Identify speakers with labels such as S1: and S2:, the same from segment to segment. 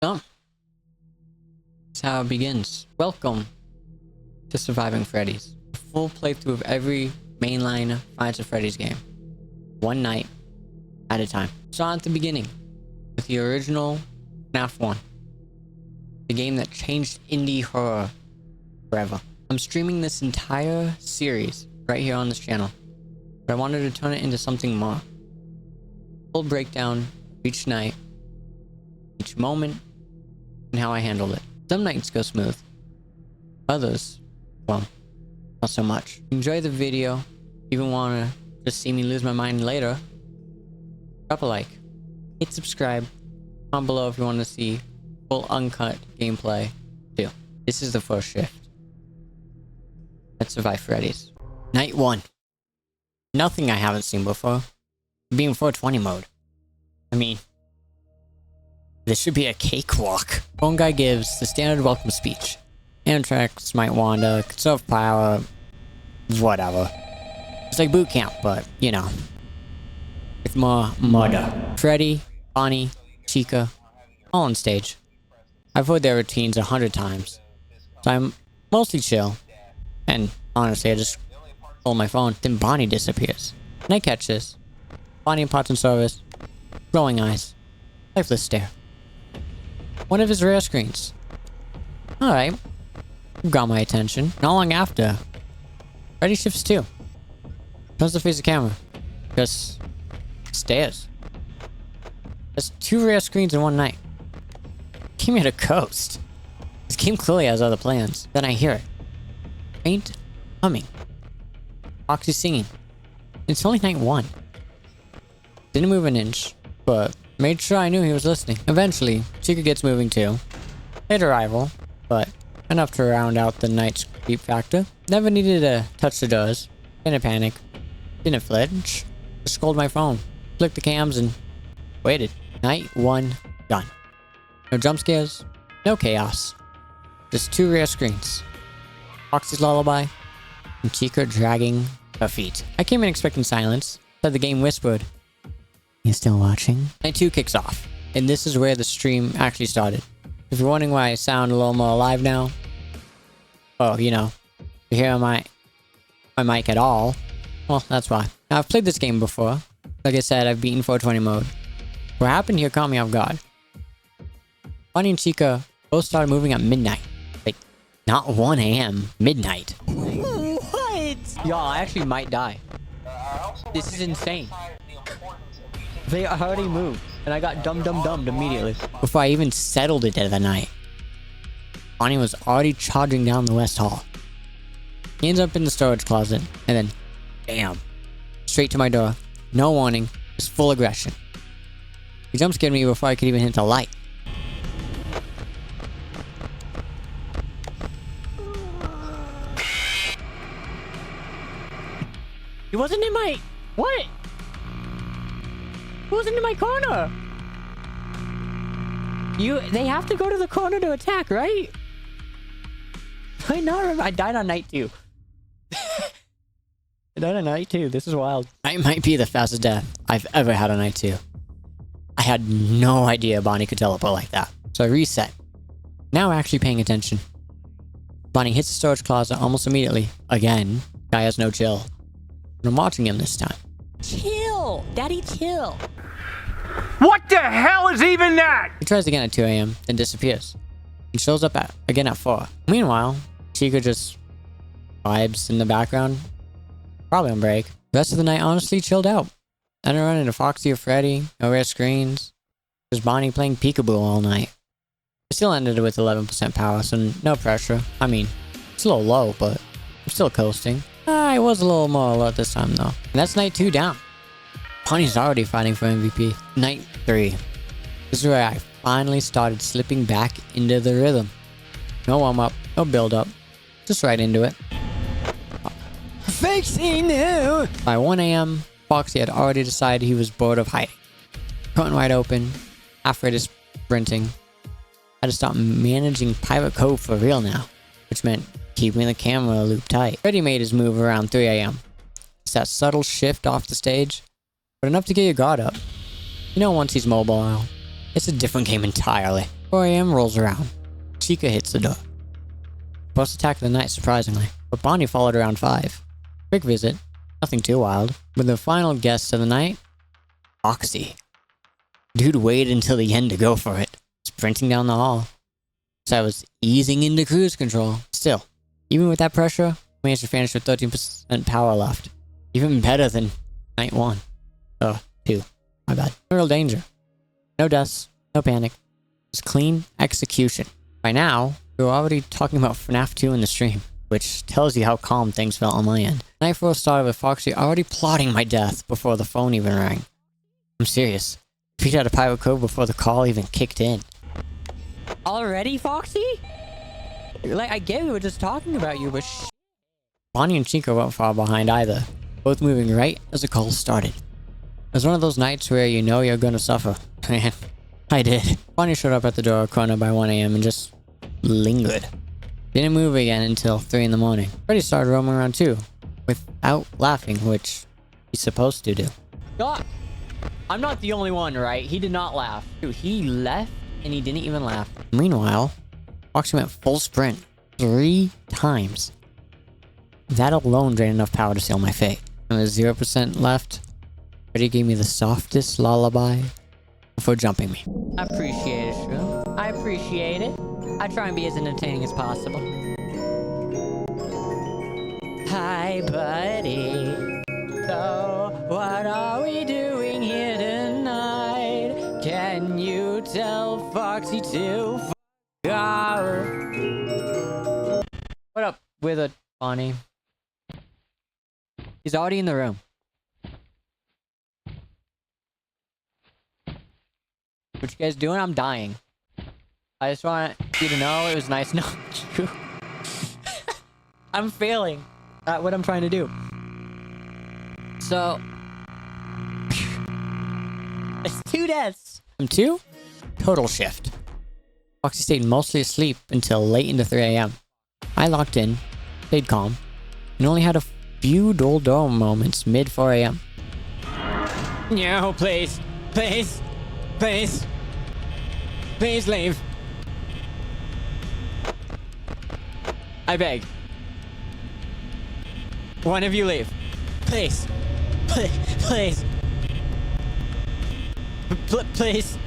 S1: So, that's how it begins. Welcome to Surviving Freddy's. A full playthrough of every mainline Five Freddy's game. One night at a time. Start at the beginning with the original FNaF 1. The game that changed indie horror forever. I'm streaming this entire series right here on this channel, but I wanted to turn it into something more. Full breakdown each night, each moment, and how I handled it. Some nights go smooth. Others, well, not so much. Enjoy the video. Even want to just see me lose my mind later? Drop a like. Hit subscribe. Comment below if you want to see full uncut gameplay too. This is the first shift. Let's survive Freddy's. Night 1. Nothing I haven't seen before. Being 420 mode. I mean, this should be a cakewalk. Phone guy gives the standard welcome speech. Anthrax might wanna conserve power, whatever. It's like boot camp, but you know, with more murder. Freddy, Bonnie, Chica, all on stage. I've heard their routines 100 times, so I'm mostly chill. And honestly, I just hold my phone. Then Bonnie disappears, and I catch this. Bonnie in parts and service, glowing eyes, lifeless stare. One of his rare screens. Alright. Got my attention. Not long after, Freddy shifts too. Turns to face the camera. Just stares. There's 2 rare screens in one night. Came here to coast. This game clearly has other plans. Then I hear it. Faint humming. Foxy singing. It's only night 1. Didn't move an inch, but made sure I knew he was listening. Eventually, Chica gets moving too. Late arrival, but enough to round out the night's creep factor. Never needed to touch the doors. Didn't panic. Didn't flinch. Just scrolled my phone. Flicked the cams and waited. Night 1 done. No jump scares. No chaos. Just 2 rare screens. Foxy's lullaby and Chica dragging her feet. I came in expecting silence. Said the game whispered, "You still watching?" Night 2 kicks off, and this is where the stream actually started. If you're wondering why I sound a little more alive now, well, you know, you hear my mic at all, well, that's why. Now, I've played this game before. Like I said, I've beaten 420 mode. What happened here caught me off guard. Bonnie and Chica both started moving at midnight. Like, not 1 a.m., midnight. What? Y'all, I actually might die. This is insane. They already moved, and I got dumbed immediately. Before I even settled it at the night, Bonnie was already charging down the west hall. He ends up in the storage closet, and then, bam, straight to my door. No warning, just full aggression. He jump scared me before I could even hit the light. He wasn't in my... What? He wasn't in my corner. They have to go to the corner to attack, right? I not remember. I died on night 2. I died on night 2. This is wild. I might be the fastest death I've ever had on night 2. I had no idea Bonnie could teleport like that. So I reset. Now actually paying attention. Bonnie hits the storage closet almost immediately. Again, guy has no chill. But I'm watching him this time. Chill! Daddy, chill!
S2: What the hell is even that?
S1: He tries again at 2 a.m., then disappears. He shows up again at 4. Meanwhile, Chica just vibes in the background. Probably on break. The rest of the night honestly chilled out. I didn't run into Foxy or Freddy, no rare screens. Just Bonnie playing peekaboo all night. I still ended with 11% power, so no pressure. I mean, it's a little low, but I'm still coasting. I was a little more alert this time though. And that's night 2 down. Bonnie's already fighting for MVP. Night 3. This is where I finally started slipping back into the rhythm. No warm up, no build up. Just right into it. Fixing now! By 1 a.m., Foxy had already decided he was bored of hiding. Curtain wide open, halfway to sprinting. I had to stop managing pirate code for real now, which meant keeping the camera loop tight. Freddy made his move around 3 a.m. It's that subtle shift off the stage, but enough to get your guard up. You know, once he's mobile, it's a different game entirely. 4 a.m. rolls around. Chica hits the door. First attack of the night, surprisingly, but Bonnie followed around 5. Quick visit, nothing too wild. But the final guest of the night, Foxy. Dude waited until the end to go for it, sprinting down the hall. So I was easing into cruise control. Still, even with that pressure, I managed to finish with 13% power left. Even better than night 1. Oh, 2. My bad. No real danger. No deaths, no panic. Just clean execution. By now, we were already talking about FNaF 2 in the stream, which tells you how calm things felt on my end. Night 4 started with Foxy already plotting my death before the phone even rang. I'm serious. Beat out a pirate code before the call even kicked in. Already, Foxy? Like, I get we were just talking about you, but Bonnie and Chica weren't far behind either, both moving right as the call started. It was one of those nights where you know you're gonna suffer. Man, I did. Bonnie showed up at the door corner by 1 a.m. and just lingered. Didn't move again until 3 in the morning. Freddy started roaming around too, without laughing, which he's supposed to do. God, I'm not the only one, right? He did not laugh. Dude, he left and he didn't even laugh. Meanwhile, Foxy went full sprint 3 times. That alone drained enough power to seal my fate. And with 0% left, Freddy gave me the softest lullaby before jumping me. I appreciate it, Shrew. I appreciate it. I try and be as entertaining as possible. Hi, buddy. So, what are we doing here tonight? Can you tell Foxy to f*** off? What up, Wither Bonnie? He's already in the room. What you guys doing? I'm dying. I just want you to know it was nice knowing you. I'm failing at what I'm trying to do. So, it's 2 deaths. From 2? Total shift. Foxy stayed mostly asleep until late into 3 a.m. I locked in, stayed calm, and only had a few dull moments mid 4 a.m. No, please. Please. Please. Please leave. I beg. One of you leave. Please. Please. Please.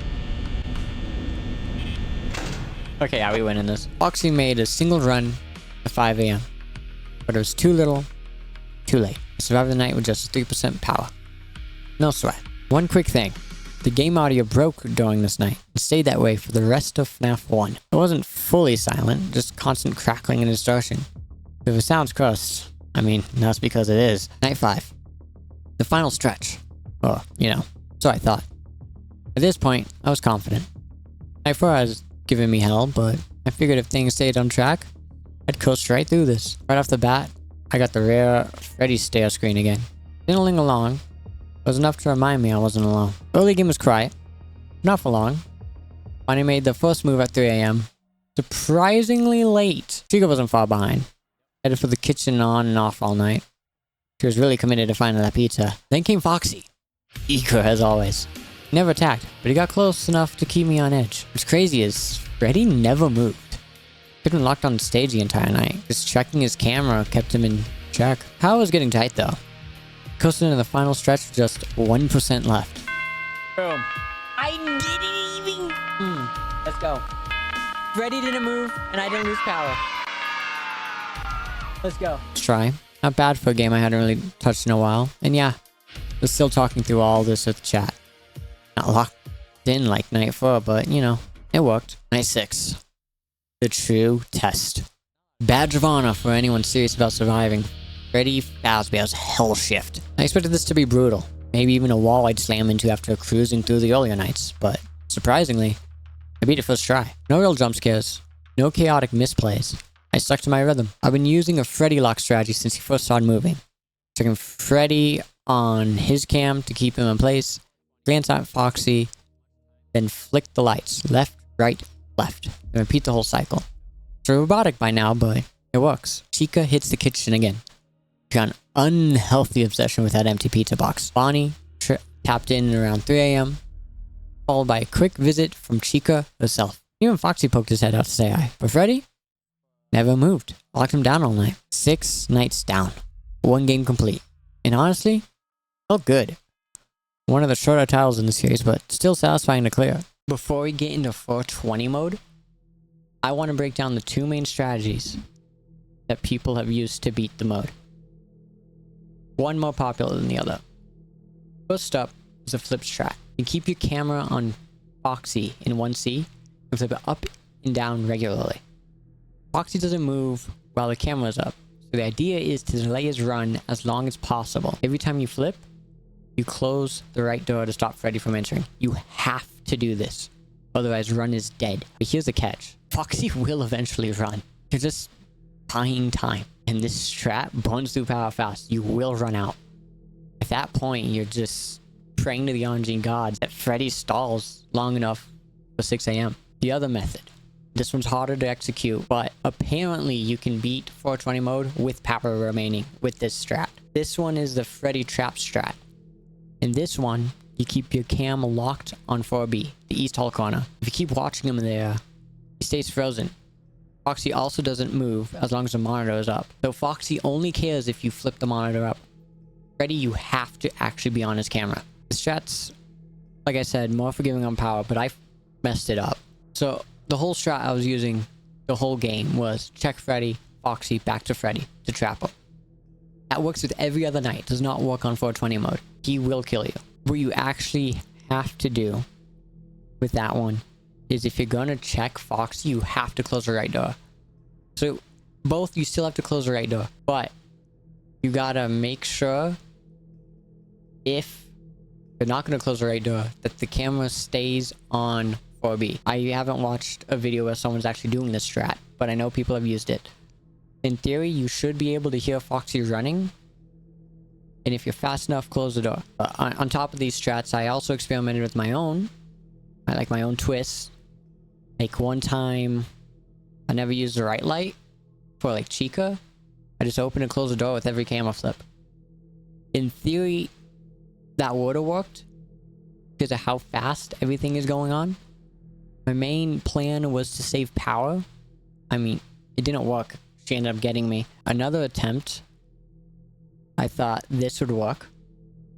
S1: Okay, yeah, we win in this. Foxy made a single run at 5 a.m. But it was too little, too late. I survived the night with just 3% power. No sweat. One quick thing. The game audio broke during this night and stayed that way for the rest of FNaF 1. It wasn't fully silent, just constant crackling and distortion. If it sounds cursed, I mean, that's because it is. Night 5. The final stretch. Well, you know, so I thought. At this point, I was confident. Night 4 was giving me hell, but I figured if things stayed on track, I'd coast right through this. Right off the bat, I got the rare Freddy stare screen again. Didn't linger long. It was enough to remind me I wasn't alone. Early game was quiet. Not for long. Bonnie made the first move at 3 a.m. Surprisingly late. Chica wasn't far behind. Headed for the kitchen on and off all night. She was really committed to finding that pizza. Then came Foxy. Eager as always. He never attacked, but he got close enough to keep me on edge. What's crazy is Freddy never moved. He'd been locked on stage the entire night. Just checking his camera kept him in check. Power was getting tight though. Coasting into the final stretch with just 1% left. Boom. I didn't even... Let's go. Freddy didn't move, and I didn't lose power. Let's go. Let's try. Not bad for a game I hadn't really touched in a while. And yeah, was still talking through all this with the chat. Not locked in like night 4, but you know, it worked. Night 6. The true test. Badge of honor for anyone serious about surviving. Freddy Fazbear's Hell Shift. I expected this to be brutal. Maybe even a wall I'd slam into after cruising through the earlier nights. But surprisingly, I beat it first try. No real jump scares. No chaotic misplays. I stuck to my rhythm. I've been using a Freddy lock strategy since he first started moving. Sticking Freddy on his cam to keep him in place. Glance at Foxy. Then flick the lights. Left, right, left. And repeat the whole cycle. It's robotic by now, but it works. Chica hits the kitchen again. She got an unhealthy obsession with that empty pizza box. Bonnie tapped in around 3 a.m. Followed by a quick visit from Chica herself. Even Foxy poked his head out to say hi. But Freddy never moved. Locked him down all night. 6 nights down. 1 game complete. And honestly, felt good. One of the shorter titles in the series, but still satisfying to clear. Before we get into 420 mode, I want to break down the 2 main strategies that people have used to beat the mode. One more popular than the other. First up is a flip strat. You keep your camera on Foxy in 1C and flip it up and down regularly. Foxy doesn't move while the camera is up, so the idea is to delay his run as long as possible. Every time you flip, you close the right door to stop Freddy from entering. You have to do this, otherwise run is dead. But here's the catch. Foxy will eventually run. You're just buying time, and this strat burns through power fast. You will run out. At that point, you're just praying to the RNG gods that Freddy stalls long enough for 6 AM. The other method. This one's harder to execute, but apparently you can beat 420 mode with power remaining with this strat. This one is the Freddy trap strat. In this one, you keep your cam locked on 4B, the east hall corner. If you keep watching him there, he stays frozen. Foxy also doesn't move as long as the monitor is up. So Foxy only cares if you flip the monitor up. Freddy, you have to actually be on his camera. The strat's, like I said, more forgiving on power, but I messed it up. So the whole strat I was using the whole game was check Freddy, Foxy, back to Freddy to trap him. That works with every other night. It does not work on 420 mode. He will kill you. What you actually have to do with that one is if you're gonna check Foxy, you have to close the right door. So both, you still have to close the right door, but you gotta make sure if you're not gonna close the right door that the camera stays on 4B. I haven't watched a video where someone's actually doing this strat, but I know people have used it. In theory, you should be able to hear Foxy running, and if you're fast enough, close the door. On top of these strats, I also experimented with my own. I like my own twists. Like one time, I never used the right light for like Chica. I just open and close the door with every camera flip. In theory, that would have worked because of how fast everything is going on. My main plan was to save power. I mean, it didn't work. She ended up getting me. Another attempt, I thought this would work.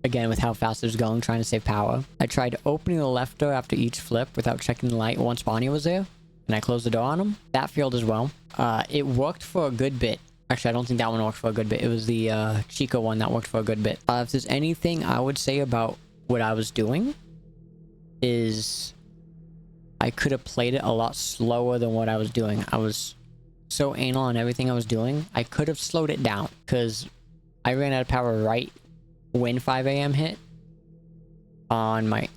S1: Again, with how fast it was going, trying to save power. I tried opening the left door after each flip without checking the light once Bonnie was there. And I closed the door on him. That failed as well. It worked for a good bit. Actually, I don't think that one worked for a good bit. It was the Chica one that worked for a good bit. If there's anything I would say about what I was doing, is I could have played it a lot slower than what I was doing. I was so anal on everything I was doing. I could have slowed it down because I ran out of power right when 5 AM hit on one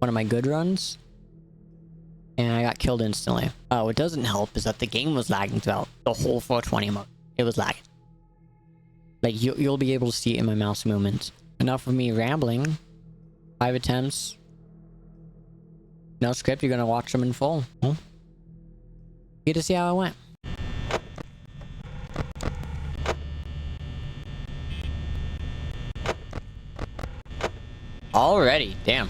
S1: of my good runs, and I got killed instantly. What doesn't help is that the game was lagging throughout the whole 420 mode. It was lagging. Like, you'll be able to see it in my mouse movements. Enough of me rambling. 5 attempts. No script, you're gonna watch them in full. Well, get to see how it went. Already, damn.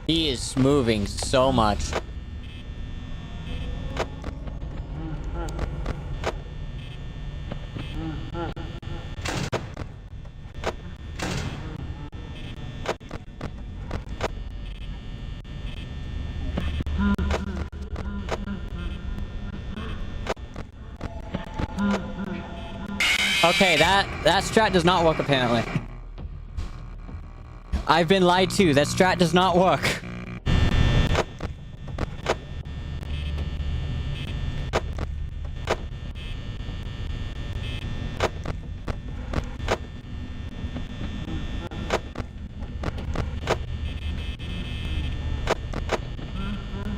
S1: He is moving so much. Okay, that strat does not work apparently. I've been lied to. That strat does not work.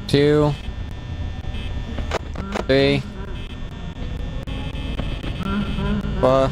S1: Two. 3. 4.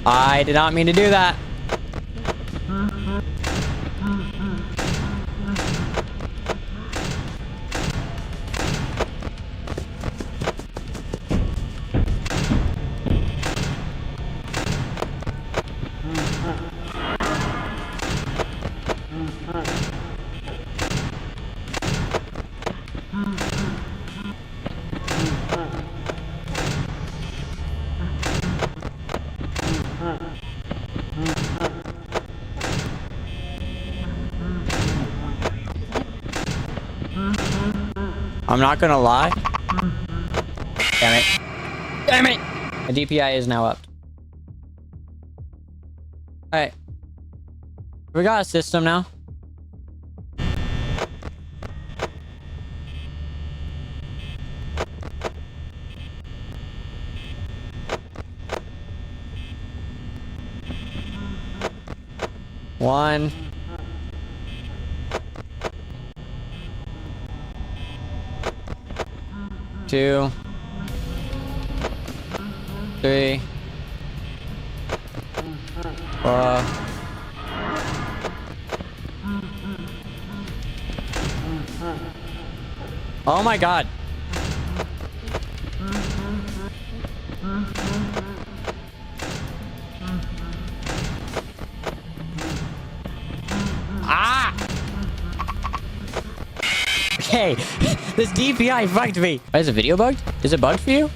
S1: I did not mean to do that. I'm not gonna lie. Damn it. Damn it! My DPI is now up. Alright. We got a system now. One. Two. Three. Four. Oh my god. Ah! Okay, this DPI fucked me. Why is the video bugged? Is it bugged for you?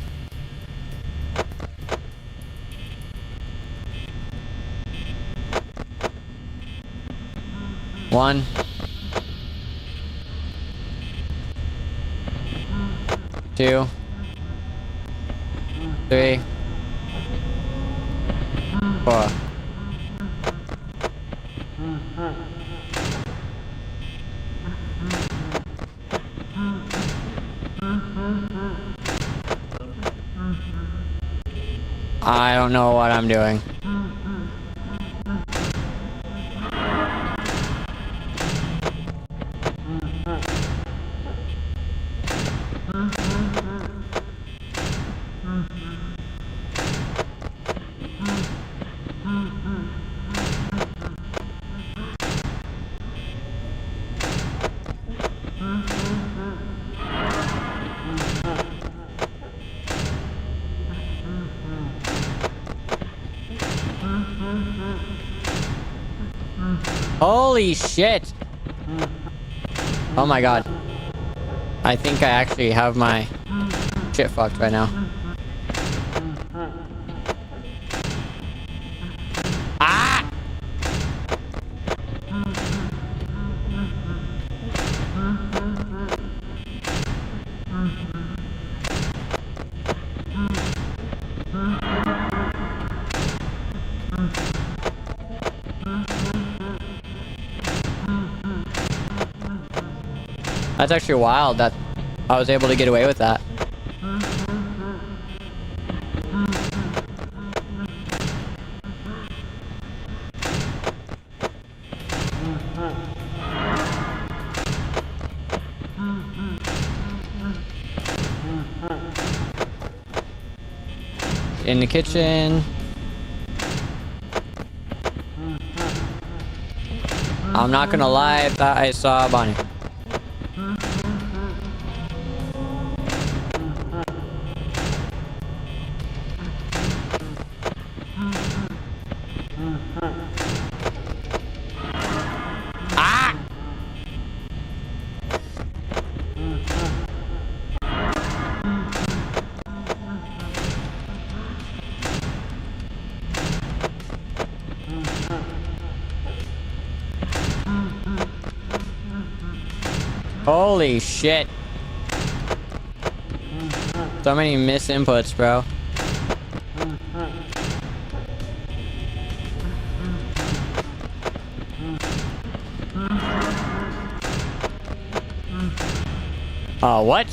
S1: One. Two. Three. Four. I don't know what I'm doing. Holy shit! Oh my god. I think I actually have my shit fucked right now. Ah! That's actually wild that I was able to get away with that. In the kitchen. I'm not gonna lie, I thought I saw a bunny. Ah! Holy shit. So many misinputs, bro. Oh, what?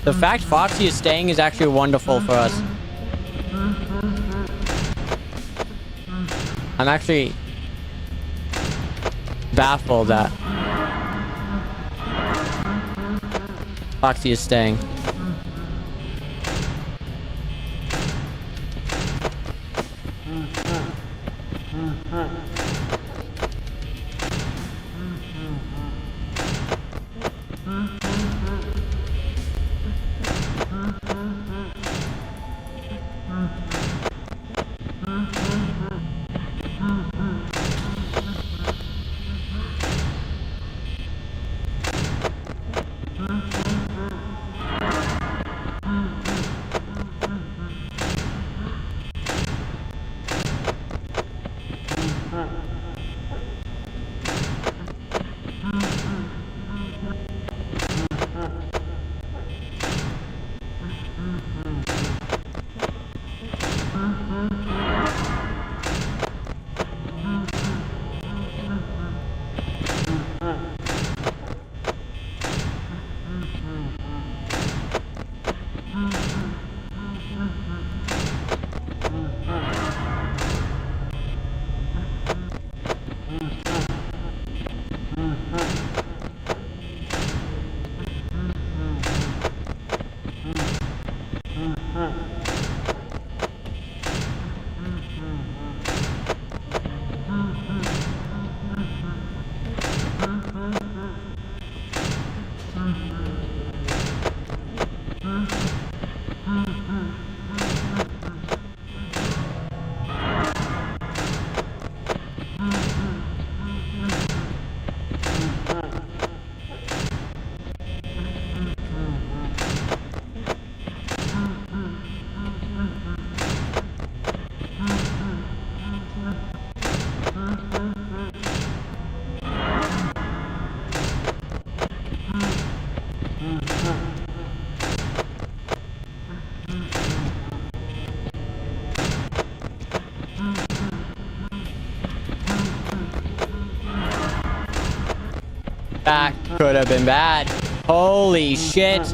S1: The fact Foxy is staying is actually wonderful for us. I'm actually baffled that Foxy is staying. That could have been bad. Holy shit.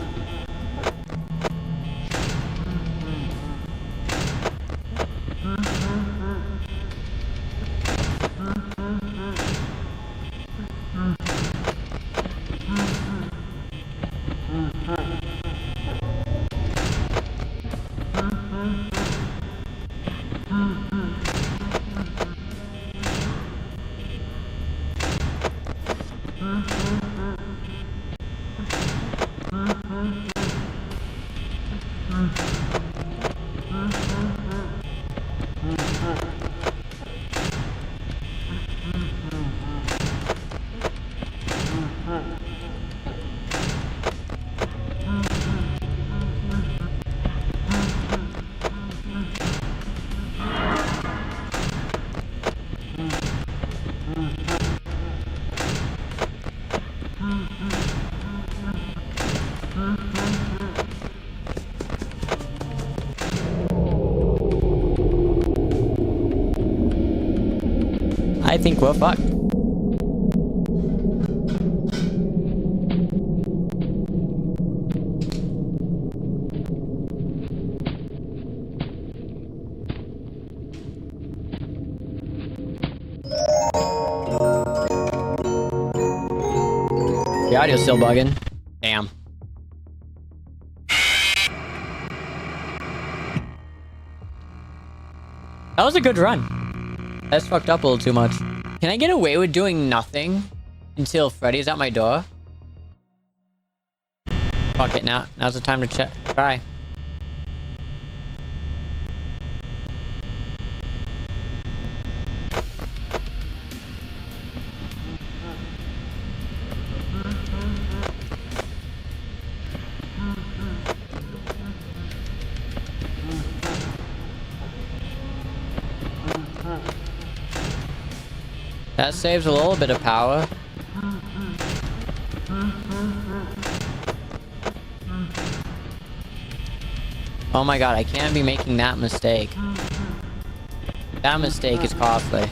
S1: I think we're fucked. The audio's still bugging. Damn. That was a good run. That's fucked up a little too much. Can I get away with doing nothing until Freddy's at my door? Fuck it, now's the time to try. That saves a little bit of power. Oh my god, I can't be making that mistake. That mistake is costly.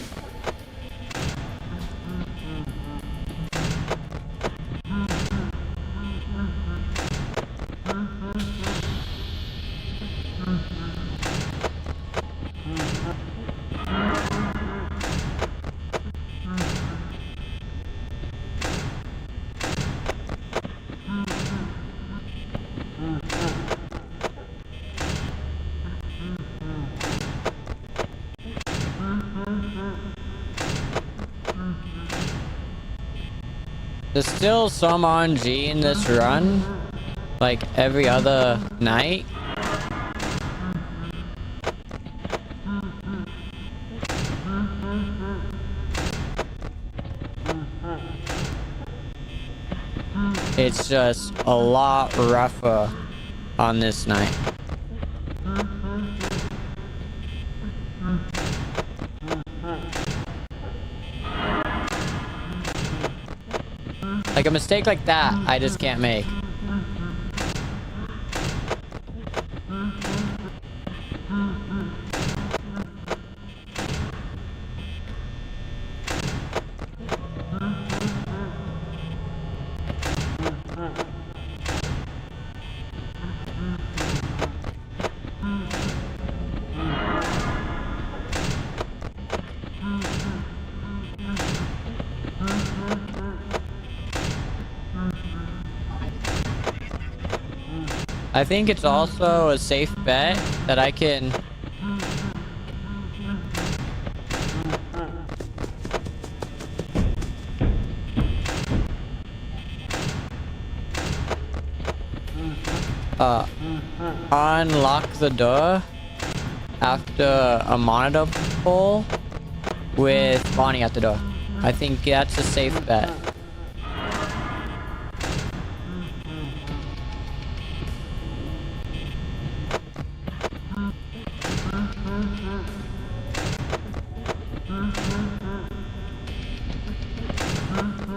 S1: There's still some RNG in this run, like every other night. It's just a lot rougher on this night. Like a mistake like that, I just can't make. I think it's also a safe bet that I can unlock the door after a monitor pull with Bonnie at the door. I think that's a safe bet.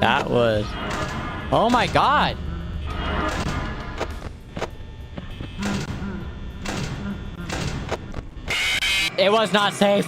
S1: That was... Oh my god! It was not safe.